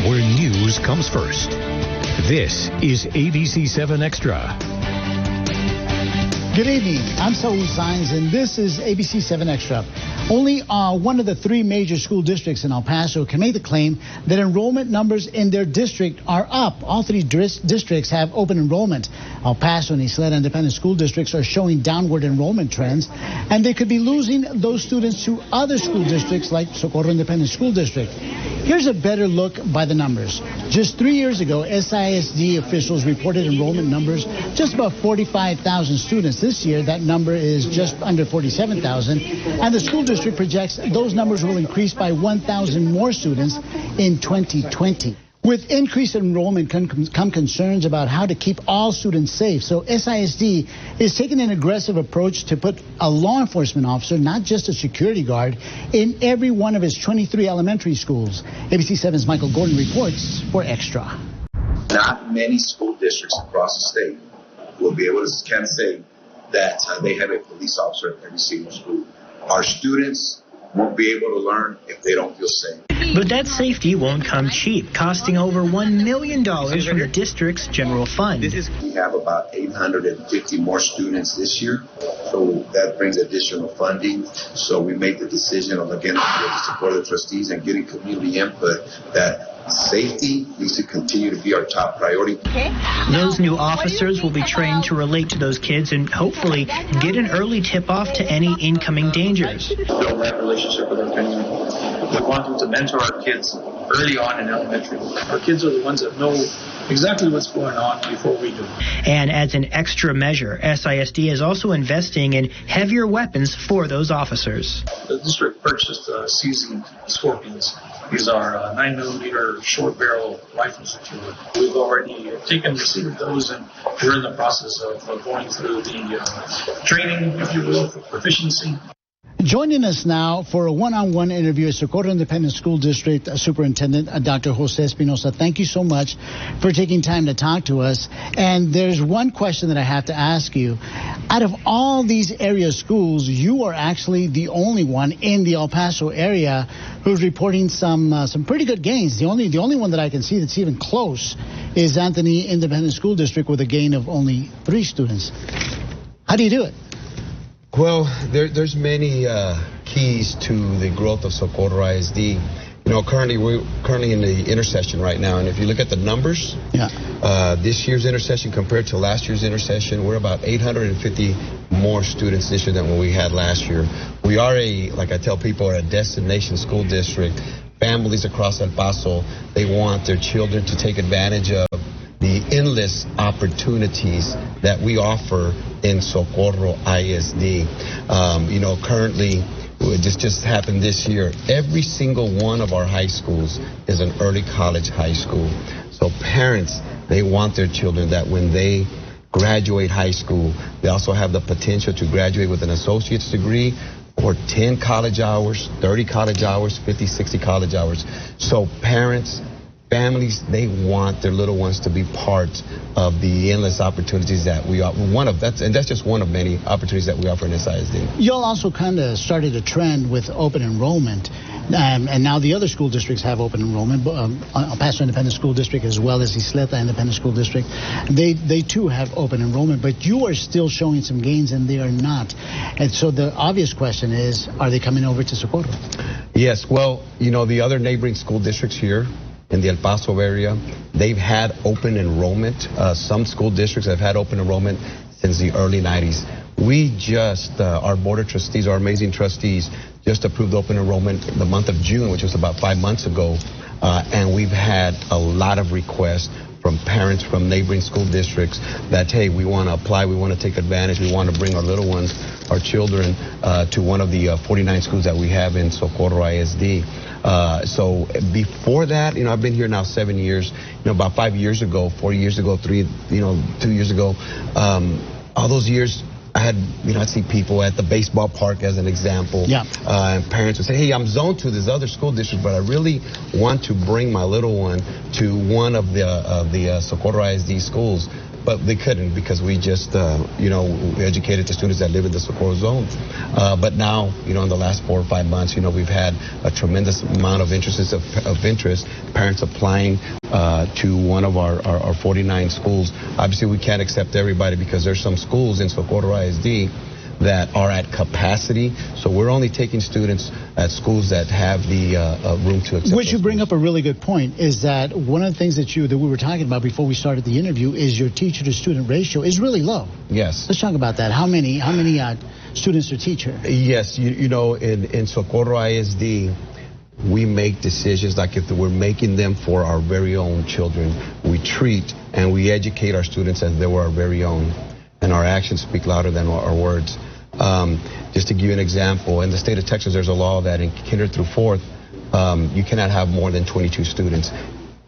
where news comes first. This is ABC7 Extra. Good evening. I'm Saul Saenz, and this is ABC7 Extra. Only one of the three major school districts in El Paso can make the claim that enrollment numbers in their district are up. All three districts have open enrollment. El Paso and Isleta Independent School Districts are showing downward enrollment trends, and they could be losing those students to other school districts like Socorro Independent School District. Here's a better look by the numbers. Just 3 years ago, SISD officials reported enrollment numbers just about 45,000 students. This year, that number is just under 47,000, and the school district projects those numbers will increase by 1,000 more students in 2020. With increased enrollment come concerns about how to keep all students safe. So SISD is taking an aggressive approach to put a law enforcement officer, not just a security guard, in every one of its 23 elementary schools. ABC7's Michael Gordon reports for Extra. Not many school districts across the state will be able to kind of say that they have a police officer at every single school. Our students won't be able to learn if they don't feel safe. But that safety won't come cheap, costing over $1 million from the district's general fund. We have about 850 more students this year, so that brings additional funding. So we made the decision of, again, with the support of the trustees and getting community input, that safety needs to continue to be our top priority. Those new officers will be trained to relate to those kids and hopefully get an early tip-off to any incoming dangers. Build that relationship with our community. We want them to mentor our kids early on in elementary. Our kids are the ones that know exactly what's going on before we do. And as an extra measure, SISD is also investing in heavier weapons for those officers. The district purchased seasoned Scorpions. These are 9mm short barrel rifles, if you will. We've already received those, and we're in the process of going through the training, if you will, for proficiency. Joining us now for a one-on-one interview is Socorro Independent School District Superintendent Dr. Jose Espinoza. Thank you so much for taking time to talk to us. And there's one question that I have to ask you. Out of all these area schools, you are actually the only one in the El Paso area who's reporting some pretty good gains. The only one that I can see that's even close is Anthony Independent School District with a gain of only 3 students. How do you do it? Well, there's many keys to the growth of Socorro ISD. You know, we're currently in the intersession right now, and if you look at the numbers, this year's intersession compared to last year's intersession, we're about 850 more students this year than what we had last year. We are like I tell people, a destination school district. Families across El Paso, they want their children to take advantage of the endless opportunities that we offer in Socorro ISD. You know, currently, this just happened this year. Every single one of our high schools is an early college high school. So parents, they want their children that when they graduate high school, they also have the potential to graduate with an associate's degree or 10 college hours, 30 college hours, 50, 60 college hours. So parents, families, they want their little ones to be part of the endless opportunities that we offer. That's just one of many opportunities that we offer in SISD. Y'all also kind of started a trend with open enrollment, and now the other school districts have open enrollment. El Paso Independent School District as well as Isleta Independent School District, they too have open enrollment, but you are still showing some gains and they are not. And so the obvious question is, are they coming over to Socorro? Yes, well, you know, the other neighboring school districts here in the El Paso area, they've had open enrollment. Some school districts have had open enrollment since the early 90s. We just, our board of trustees, our amazing trustees, just approved open enrollment in the month of June, which was about 5 months ago. And we've had a lot of requests from parents from neighboring school districts that, hey, we want to apply, we want to take advantage, we want to bring our little ones, our children, to one of the 49 schools that we have in Socorro ISD. So before that, you know, I've been here now 7 years. You know, about 5 years ago, 4 years ago, 2 years ago, all those years, I'd see people at the baseball park as an example. Yeah. And parents would say, hey, I'm zoned to this other school district, but I really want to bring my little one to one of the Socorro ISD schools. but they couldn't because we just, we educated the students that live in the Socorro zone. But now, in the last 4 or 5 months, we've had a tremendous amount of interest, parents applying to one of our 49 schools. Obviously, we can't accept everybody because there's some schools in Socorro ISD that are at capacity. So we're only taking students at schools that have the room to accept. Which you bring up a really good point, is that one of the things that we were talking about before we started the interview is your teacher to student ratio is really low. Yes. Let's talk about that. How many students per teacher? Yes, in Socorro ISD, we make decisions like if we're making them for our very own children. We treat and we educate our students as they were our very own. And our actions speak louder than our words. Just to give you an example, in the state of Texas, there's a law that in kinder through fourth, you cannot have more than 22 students.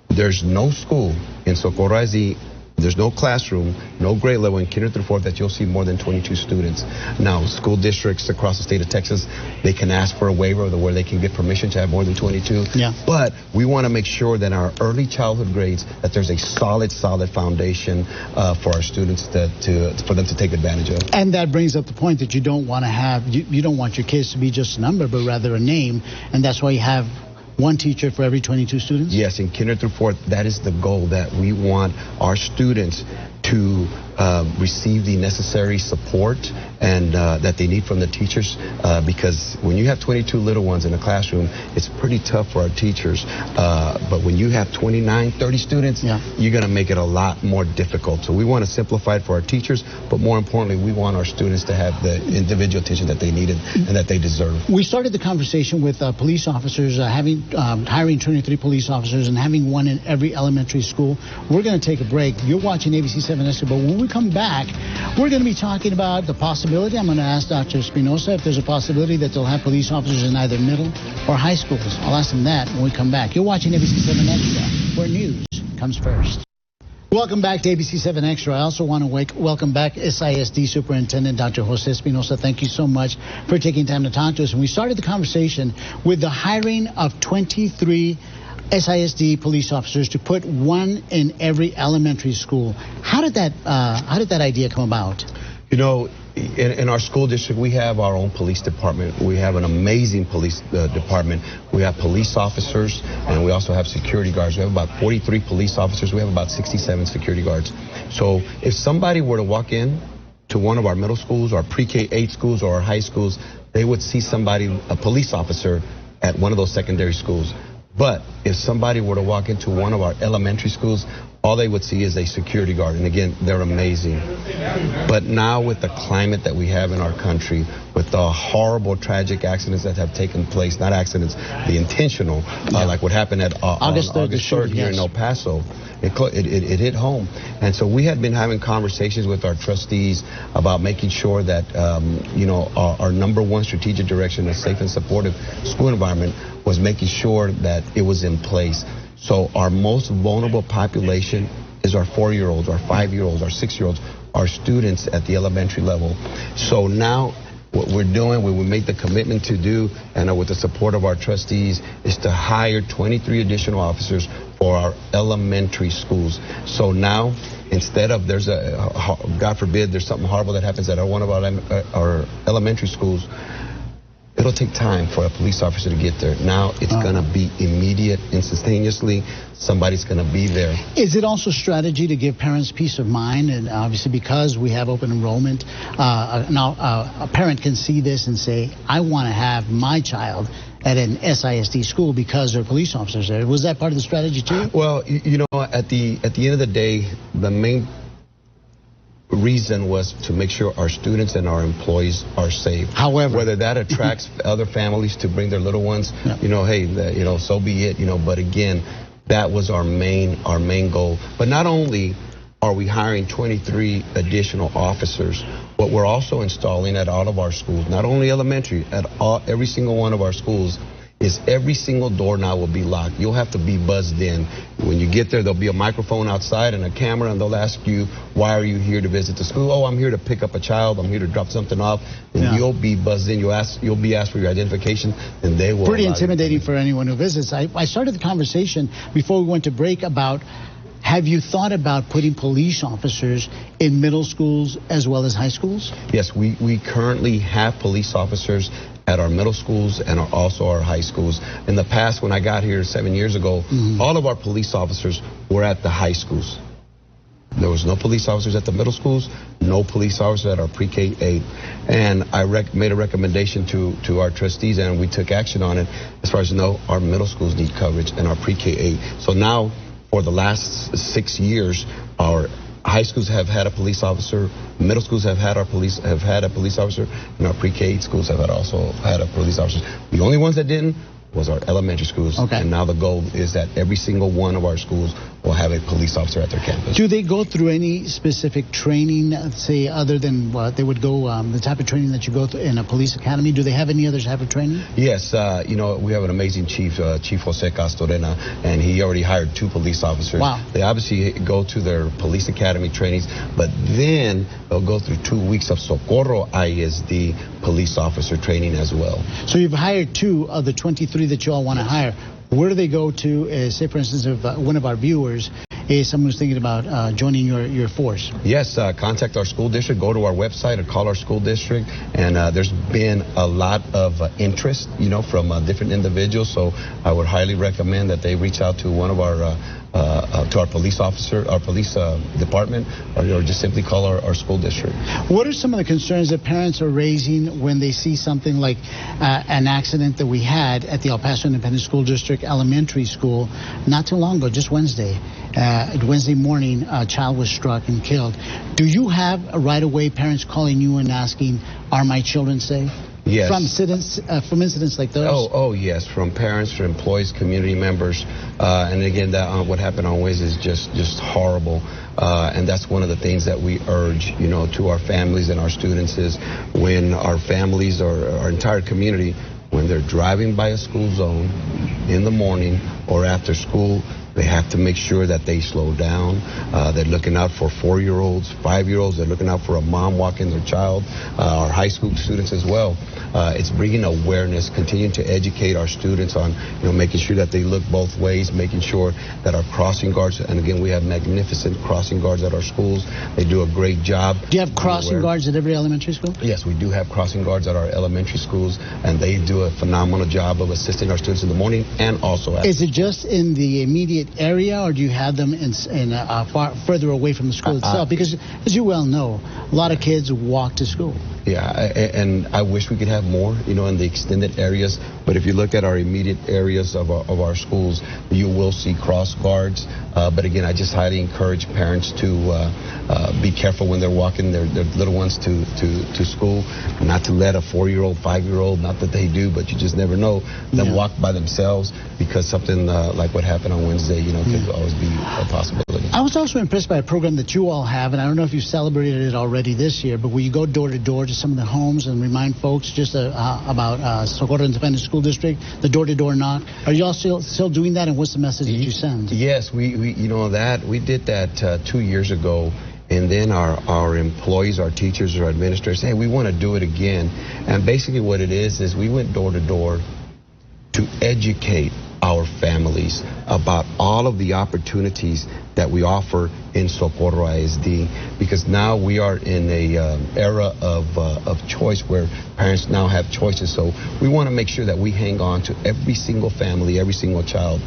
There's no school in Socorro ISD, there's no classroom, no grade level in kinder through fourth that you'll see more than 22 students. Now, school districts across the state of Texas, they can ask for a waiver where they can get permission to have more than 22. Yeah. But we want to make sure that in our early childhood grades that there's a solid foundation for our students for them to take advantage of. And that brings up the point that you don't want to have, you don't want your kids to be just a number, but rather a name, and that's why you have one teacher for every 22 students? Yes, in kinder through fourth, that is the goal, that we want our students to receive the necessary support and that they need from the teachers, because when you have 22 little ones in a classroom, it's pretty tough for our teachers. But when you have 29, 30 students, you're going to make it a lot more difficult. So we want to simplify it for our teachers, but more importantly, we want our students to have the individual attention that they need and that they deserve. We started the conversation with police officers, hiring 23 police officers and having one in every elementary school. We're going to take a break. You're watching ABC7 Extra, but when we come back, we're going to be talking about the possibility. I'm going to ask Dr. Espinoza if there's a possibility that they'll have police officers in either middle or high schools. I'll ask them that when we come back. You're watching ABC7 Extra, where news comes first. Welcome back to ABC7 Extra. I also want to welcome back SISD Superintendent Dr. Jose Espinoza. Thank you so much for taking time to talk to us. And we started the conversation with the hiring of 23 SISD police officers to put one in every elementary school. How did that idea come about? In our school district, we have our own police department. We have an amazing police department. We have police officers, and we also have security guards. We have about 43 police officers. We have about 67 security guards. So if somebody were to walk in to one of our middle schools, our pre-K-8 schools, or our high schools, they would see a police officer at one of those secondary schools. But if somebody were to walk into one of our elementary schools, all they would see is a security guard. And again, they're amazing. But now with the climate that we have in our country, with the horrible, tragic accidents that have taken place, not accidents, the intentional, like what happened at August 3rd here in El Paso, it hit home. And so we had been having conversations with our trustees about making sure that, our number one strategic direction, a safe and supportive school environment, was making sure that it was in place. So our most vulnerable population is our 4-year-olds, our 5-year-olds, our 6-year-olds, our students at the elementary level. So now what we're doing, what we made the commitment to do, and with the support of our trustees, is to hire 23 additional officers for our elementary schools. So now, instead of God forbid, there's something horrible that happens at one of our elementary schools, it'll take time for a police officer to get there. Now it's going to be immediate, instantaneously. Somebody's going to be there. Is it also strategy to give parents peace of mind? And obviously, because we have open enrollment, now a parent can see this and say, I want to have my child at an SISD school because there are police officers there. Was that part of the strategy too? Well, at the end of the day, the main reason was to make sure our students and our employees are safe. However, whether that attracts other families to bring their little ones, so be it. But again, that was our main goal. But not only are we hiring 23 additional officers, but we're also installing at all of our schools, not only elementary, every single one of our schools, is every single door now will be locked. You'll have to be buzzed in. When you get there, there'll be a microphone outside and a camera, and they'll ask you, why are you here to visit the school? Oh, I'm here to pick up a child. I'm here to drop something off. And you'll be buzzed in. You'll be asked for your identification, and they will. Pretty intimidating for anyone who visits. I started the conversation before we went to break about Have you thought about putting police officers in middle schools as well as high schools? Yes, we currently have police officers at our middle schools and also our high schools. In the past, when I got here 7 years ago, all of our police officers were at the high schools. There was no police officers at the middle schools, no police officers at our pre-K-8. And I made a recommendation to our trustees, and we took action on it. As far as you know, our middle schools need coverage and our pre-K-8. So now, for the last 6 years, our high schools have had a police officer, middle schools have had a police officer, and our pre-K schools have also had a police officer. The only ones that didn't was our elementary schools. Okay. And now the goal is that every single one of our schools will have a police officer at their campus. Do they go through any specific training, say, other than what they would go, the type of training that you go through in a police academy? Do they have any other type of training? Yes, we have an amazing chief, Chief Jose Espinoza, and he already hired 2 police officers. Wow. They obviously go to their police academy trainings, but then they'll go through 2 weeks of Socorro ISD police officer training as well. So you've hired 2 of the 23 that you all want to hire. Where do they go to, say, for instance, if one of our viewers is someone who's thinking about joining your force? Yes, contact our school district, go to our website or call our school district. And there's been a lot of interest, from different individuals. So I would highly recommend that they reach out to one of our to our police officer, our police department, or just simply call our school district. What are some of the concerns that parents are raising when they see something like an accident that we had at the El Paso Independent School District Elementary School not too long ago, just Wednesday? Wednesday morning, a child was struck and killed. Do you have right away parents calling you and asking, are my children safe? Yes. From incidents like those? Oh, yes, from parents, from employees, community members. And again, that what happened on Wednesday is just horrible. And that's one of the things that we urge, to our families and our students is when our families or our entire community, when they're driving by a school zone in the morning or after school, they have to make sure that they slow down. They're looking out for 4-year-olds, 5-year-olds. They're looking out for a mom walking their child, our high school students as well. It's bringing awareness, continuing to educate our students on, making sure that they look both ways, making sure that our crossing guards, and again, we have magnificent crossing guards at our schools. They do a great job. Do you have crossing guards at every elementary school? Yes, we do have crossing guards at our elementary schools, and they do a phenomenal job of assisting our students in the morning and also after. Is it just in the immediate area, or do you have them in far further away from the school itself? Because, as you well know, a lot of kids walk to school. Yeah, and I wish we could have more, in the extended areas. But if you look at our immediate areas of our schools, you will see cross guards. But again, I just highly encourage parents to be careful when they're walking their little ones to school, not to let a 4-year-old, 5-year-old, not that they do, but you just never know, them walk by themselves, because something like what happened on Wednesday, could always be a possibility. I was also impressed by a program that you all have, and I don't know if you celebrated it already this year, but where you go door to door to some of the homes and remind folks just about Socorro Independent School District, the door-to-door knock. Are you all still doing that, and what's the message that you send? Yes, we did that 2 years ago. And then our employees, our teachers, our administrators, hey, we want to do it again. And basically what it is we went door to door to educate our families about all of the opportunities that we offer in Socorro ISD, because now we are in a era of choice where parents now have choices. So we want to make sure that we hang on to every single family, every single child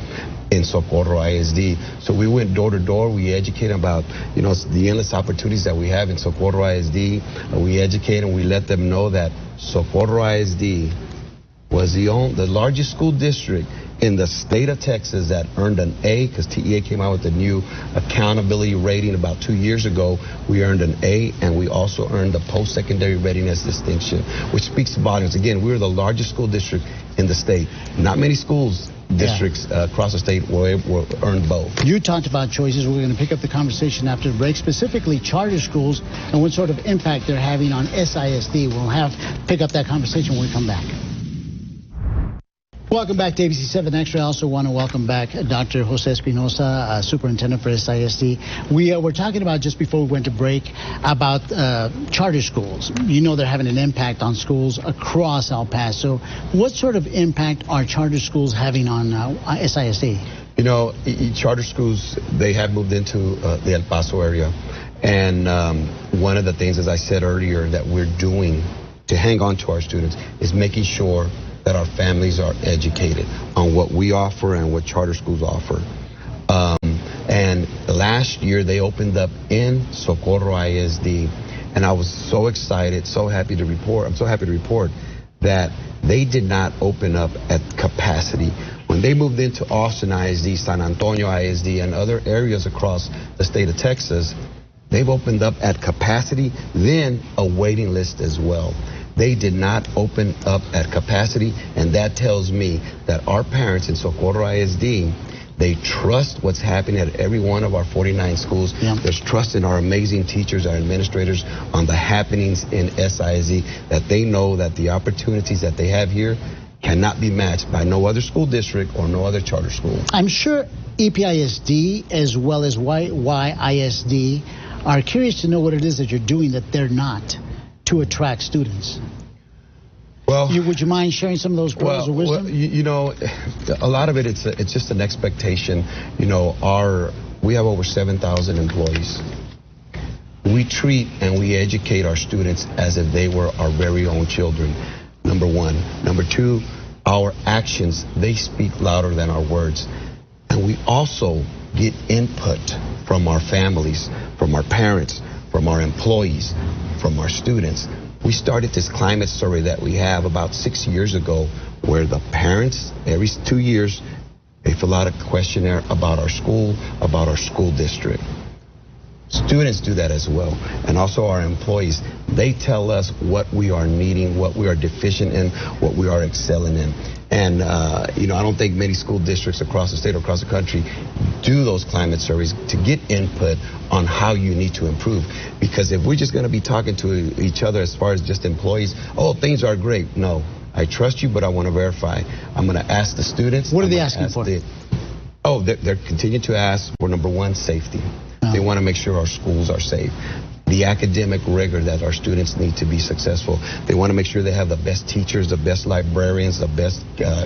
in Socorro ISD. So we went door to door. We educate about, the endless opportunities that we have in Socorro ISD. We educate and we let them know that Socorro ISD was the largest school district in the state of Texas that earned an A, because TEA came out with a new accountability rating about 2 years ago. We earned an A, and we also earned the post-secondary readiness distinction, which speaks volumes. Again, we were the largest school district in the state. Not many schools districts across the state will earn both. You talked about choices. We're going to pick up the conversation after the break, specifically charter schools and what sort of impact they're having on SISD. We'll pick up that conversation when we come back. Welcome back to ABC7 Extra. I also want to welcome back Dr. Jose Espinoza, Superintendent for SISD. We were talking about, just before we went to break, about charter schools. They're having an impact on schools across El Paso. What sort of impact are charter schools having on SISD? You know, charter schools, they have moved into the El Paso area. And one of the things, as I said earlier, that we're doing to hang on to our students is making sure that our families are educated on what we offer and what charter schools offer. And last year they opened up in Socorro ISD, and I was so excited, so happy to report. I'm so happy to report that they did not open up at capacity. When they moved into Austin ISD, San Antonio ISD, and other areas across the state of Texas, they've opened up at capacity, then a waiting list as well. They did not open up at capacity, and that tells me that our parents in Socorro ISD, they trust what's happening at every one of our 49 schools. Yeah. There's trust in our amazing teachers, our administrators, on the happenings in SISD, that they know that the opportunities that they have here cannot be matched by no other school district or no other charter school. I'm sure EPISD as well as YYISD are curious to know what it is that you're doing that they're not to attract students. Well, would you mind sharing some of those pearls of wisdom? Well, you know, a lot of it, it's just an expectation. You know, we have over 7,000 employees. We treat and we educate our students as if they were our very own children, number one. Number two, our actions, they speak louder than our words. And we also get input from our families, from our parents, from our employees, from our students. We started this climate survey that we have about 6 years ago, where the parents, every 2 years, they fill out a questionnaire about our school district. Students do that as well, and also our employees. They tell us what we are needing, what we are deficient in, what we are excelling in. And, you know, I don't think many school districts across the state or across the country do those climate surveys to get input on how you need to improve. Because if we're just going to be talking to each other as far as just employees, oh, things are great. No, I trust you, but I want to verify. I'm going to ask the students. What are they asking for? They're continuing to ask for, number one, safety. They want to make sure our schools are safe. The academic rigor that our students need to be successful. They want to make sure they have the best teachers, the best librarians, the best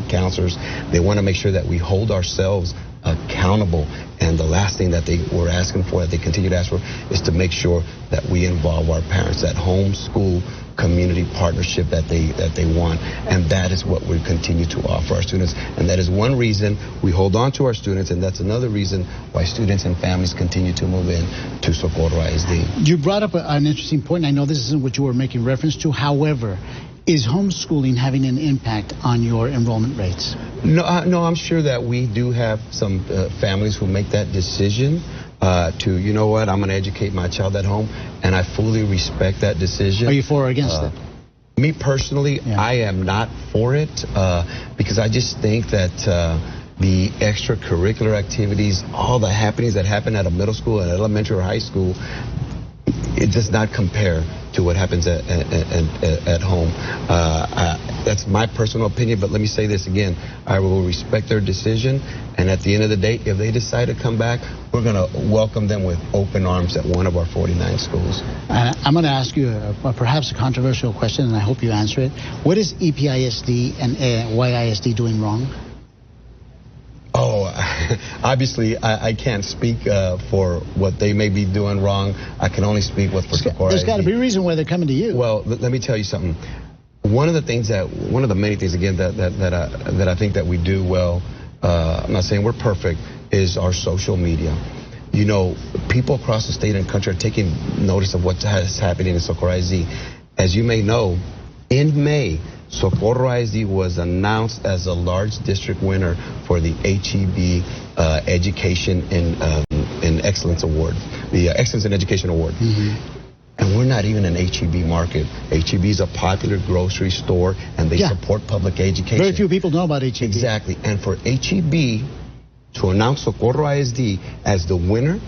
counselors. They want to make sure that we hold ourselves accountable. And the last thing that they were asking for, that they continue to ask for, is to make sure that we involve our parents, that home school community partnership that they want. And that is what we continue to offer our students. And that is one reason we hold on to our students, and that's another reason why students and families continue to move in to Socorro ISD. You brought up an interesting point. I know this isn't what you were making reference to. However, is homeschooling having an impact on your enrollment rates? No, I'm sure that we do have some families who make that decision to, you know what, I'm going to educate my child at home, and I fully respect that decision. Are you for or against it? Me personally, I am not for it because I just think that the extracurricular activities, all the happenings that happen at a middle school and elementary or high school, it does not compare to what happens at home. That's my personal opinion, but let me say this again. I will respect their decision, and at the end of the day, if they decide to come back, we're going to welcome them with open arms at one of our 49 schools. I'm going to ask you perhaps a controversial question, and I hope you answer it. What is EPISD and YISD doing wrong? Oh, obviously, I can't speak for what they may be doing wrong. I can only speak for Socorro. There's got to be a reason why they're coming to you. Well, let me tell you something. One of the many things, again, that I think that we do well, I'm not saying we're perfect, is our social media. You know, people across the state and country are taking notice of what's happening in Socorro ISD. As you may know, in May, Socorro ISD was announced as a large district winner for the HEB Education in Excellence Award, the Excellence in Education Award. Mm-hmm. And we're not even an HEB market. HEB is a popular grocery store, and they support public education. Very few people know about HEB. Exactly. And for HEB to announce Socorro ISD as the winner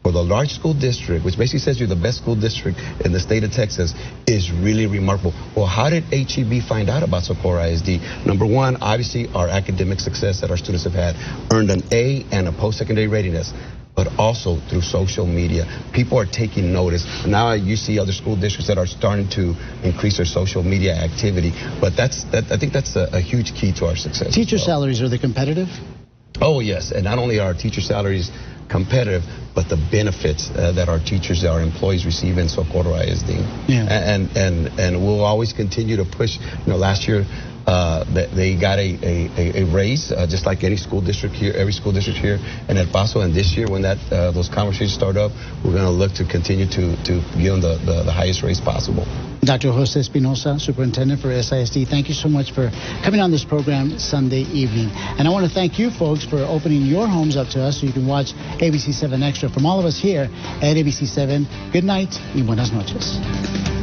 for the large school district, which basically says you're the best school district in the state of Texas, is really remarkable. Well, how did HEB find out about Socorro ISD? Number one, obviously our academic success that our students have had, earned an A and a post-secondary readiness, but also through social media. People are taking notice. Now you see other school districts that are starting to increase their social media activity, but I think that's a huge key to our success. Teacher salaries, are they competitive? Oh, yes. And not only are our teacher salaries competitive, but the benefits that our teachers, our employees receive in Socorro ISD. Yeah. And we'll always continue to push. Last year they got a raise, just like any school district here, every school district here in El Paso. And this year, when those conversations start up, we're going to look to continue to give them the highest raise possible. Dr. Jose Espinoza, Superintendent for SISD, thank you so much for coming on this program Sunday evening. And I want to thank you folks for opening your homes up to us so you can watch ABC7 Extra. From all of us here at ABC7, good night y buenas noches.